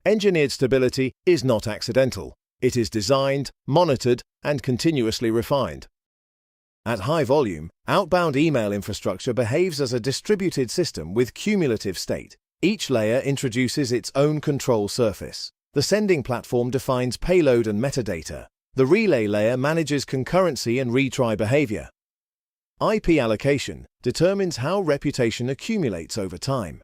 Engineered stability is not accidental. It is designed, monitored, and continuously refined. At high volume, outbound email infrastructure behaves as a distributed system with cumulative state. Each layer introduces its own control surface. The sending platform defines payload and metadata. The relay layer manages concurrency and retry behavior. IP allocation determines how reputation accumulates over time.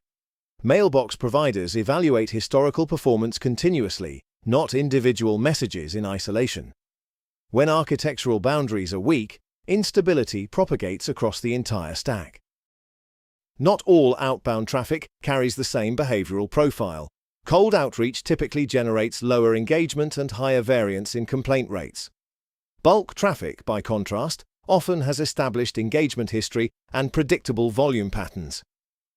Mailbox providers evaluate historical performance continuously, not individual messages in isolation. When architectural boundaries are weak, instability propagates across the entire stack. Not all outbound traffic carries the same behavioral profile. Cold outreach typically generates lower engagement and higher variance in complaint rates. Bulk traffic, by contrast, often has established engagement history and predictable volume patterns.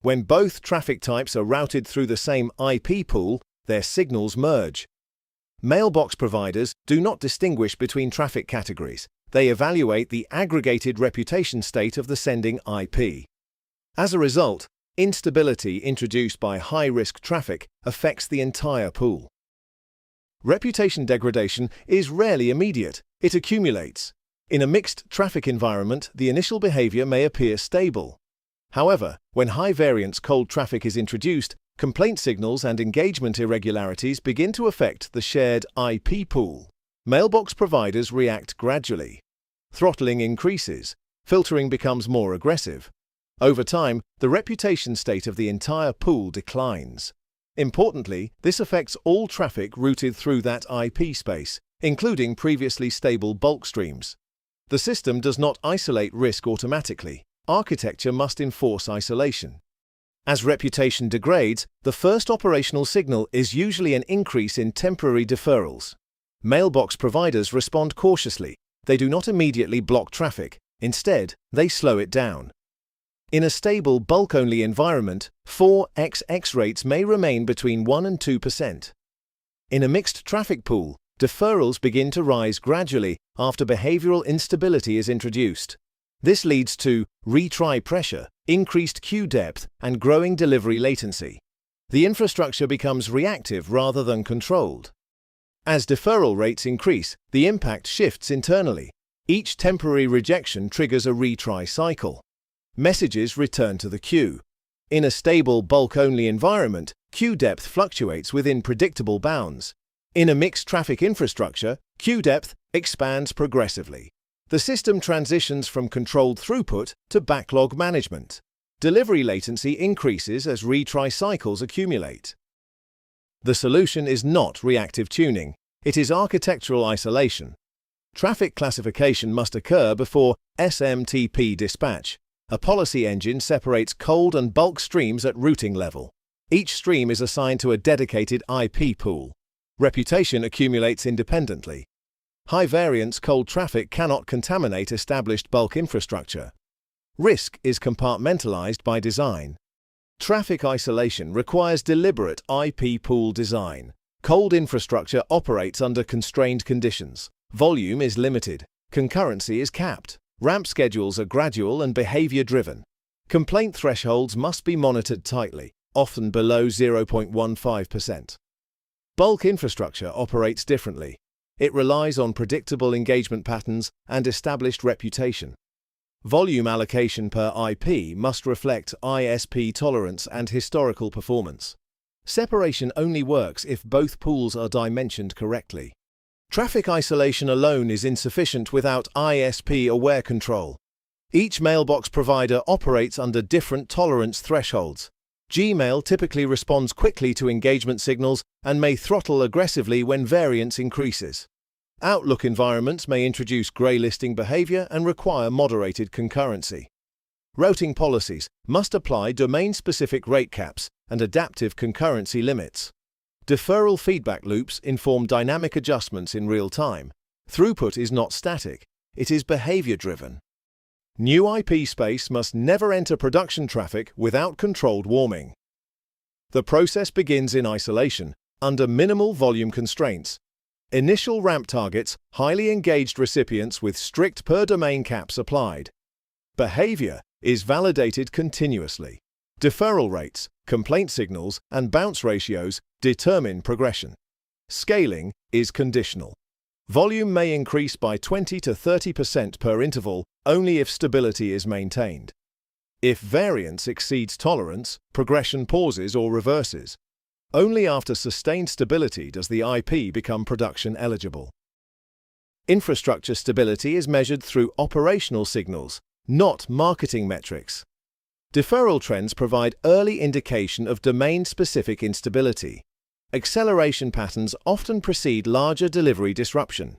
When both traffic types are routed through the same IP pool, their signals merge. Mailbox providers do not distinguish between traffic categories. They evaluate the aggregated reputation state of the sending IP. As a result, instability introduced by high-risk traffic affects the entire pool. Reputation degradation is rarely immediate. It accumulates. In a mixed traffic environment, the initial behavior may appear stable. However, when high-variance cold traffic is introduced, complaint signals and engagement irregularities begin to affect the shared IP pool. Mailbox providers react gradually. Throttling increases. Filtering becomes more aggressive. Over time, the reputation state of the entire pool declines. Importantly, this affects all traffic routed through that IP space, including previously stable bulk streams. The system does not isolate risk automatically. Architecture must enforce isolation. As reputation degrades, the first operational signal is usually an increase in temporary deferrals. Mailbox providers respond cautiously. They do not immediately block traffic. Instead, they slow it down. In a stable bulk-only environment, 4xx rates may remain between 1 and 2%. In a mixed traffic pool, deferrals begin to rise gradually after behavioral instability is introduced. This leads to retry pressure, increased queue depth, and growing delivery latency. The infrastructure becomes reactive rather than controlled. As deferral rates increase, the impact shifts internally. Each temporary rejection triggers a retry cycle. Messages return to the queue. In a stable bulk-only environment, queue depth fluctuates within predictable bounds. In a mixed traffic infrastructure, queue depth expands progressively. The system transitions from controlled throughput to backlog management. Delivery latency increases as retry cycles accumulate. The solution is not reactive tuning. It is architectural isolation. Traffic classification must occur before SMTP dispatch. A policy engine separates cold and bulk streams at routing level. Each stream is assigned to a dedicated IP pool. Reputation accumulates independently. High-variance cold traffic cannot contaminate established bulk infrastructure. Risk is compartmentalized by design. Traffic isolation requires deliberate IP pool design. Cold infrastructure operates under constrained conditions. Volume is limited. Concurrency is capped. Ramp schedules are gradual and behavior-driven. Complaint thresholds must be monitored tightly, often below 0.15%. Bulk infrastructure operates differently. It relies on predictable engagement patterns and established reputation. Volume allocation per IP must reflect ISP tolerance and historical performance. Separation only works if both pools are dimensioned correctly. Traffic isolation alone is insufficient without ISP-aware control. Each mailbox provider operates under different tolerance thresholds. Gmail typically responds quickly to engagement signals and may throttle aggressively when variance increases. Outlook environments may introduce grey-listing behavior and require moderated concurrency. Routing policies must apply domain-specific rate caps and adaptive concurrency limits. Deferral feedback loops inform dynamic adjustments in real time. Throughput is not static, it is behavior-driven. New IP space must never enter production traffic without controlled warming. The process begins in isolation, under minimal volume constraints. Initial ramp targets highly engaged recipients with strict per-domain caps applied. Behavior is validated continuously. Deferral rates, complaint signals, and bounce ratios Determine progression. Scaling is conditional. Volume may increase by 20 to 30% per interval only if stability is maintained. If variance exceeds tolerance, progression pauses or reverses. Only after sustained stability does the IP become production eligible. Infrastructure stability is measured through operational signals, not marketing metrics. Deferral trends provide early indication of domain-specific instability. Acceleration patterns often precede larger delivery disruption.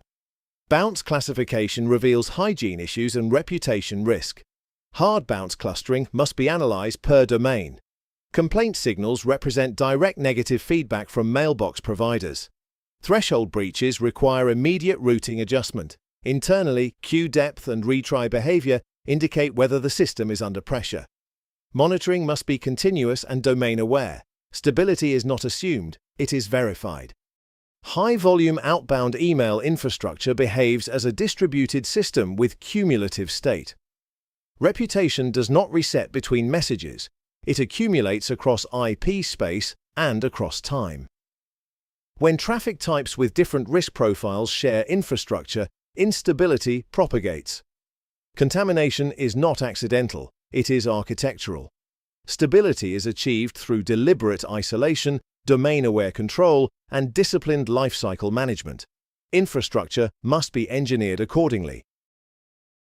Bounce classification reveals hygiene issues and reputation risk. Hard bounce clustering must be analyzed per domain. Complaint signals represent direct negative feedback from mailbox providers. Threshold breaches require immediate routing adjustment. Internally, queue depth and retry behavior indicate whether the system is under pressure. Monitoring must be continuous and domain-aware. Stability is not assumed, it is verified. High-volume outbound email infrastructure behaves as a distributed system with cumulative state. Reputation does not reset between messages. It accumulates across IP space and across time. When traffic types with different risk profiles share infrastructure, instability propagates. Contamination is not accidental, it is architectural. Stability is achieved through deliberate isolation, domain-aware control, and disciplined lifecycle management. Infrastructure must be engineered accordingly.